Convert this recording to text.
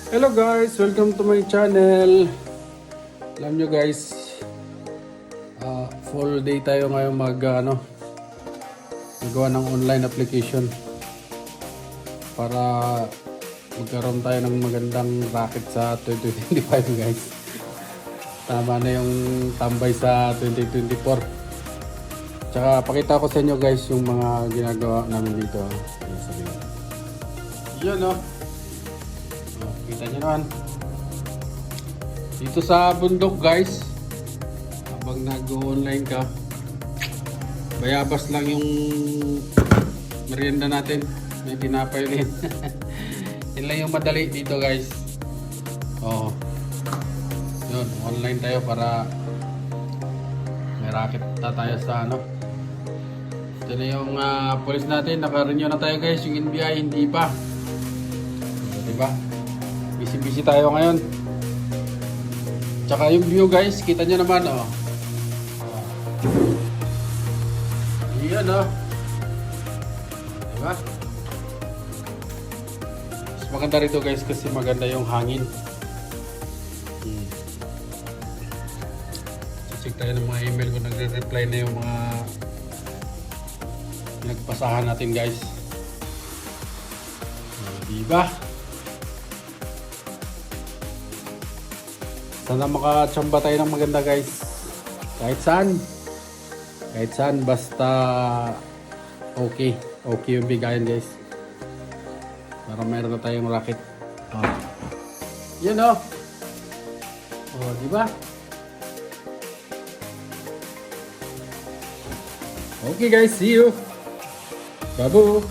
Hello guys, welcome to my channel. Alam nyo guys, full day tayo ngayon magawa ng online application para magkaroon tayo ng magandang racket sa 2025 guys. Tama na yung tambay sa 2024. Tsaka pakita ko sa inyo guys yung mga ginagawa namin dito. Yun o. Kita nyo naman. Dito sa bundok guys, habang nag-online ka, bayabas lang yung merienda natin. May tinapay ulit. Yun lang yung madali dito guys. Oo. Yun, online tayo para may racket na tayo sa Ito na yung police natin. Naka-renew na tayo guys. Yung NBI hindi pa. Diba? Busy tayo ngayon. Tsaka yung view guys, kita nyo naman Yan Diba? Mas maganda rito guys kasi maganda yung hangin. Check tayo ng mga email kung nagre-reply na yung mga pinagpasahan natin guys. Diba? Sana makachamba tayo ng maganda guys. Kahit saan basta okay yung bigayan guys. Para mayroon na tayong racket. Yun diba? Okay guys, see you. Babu.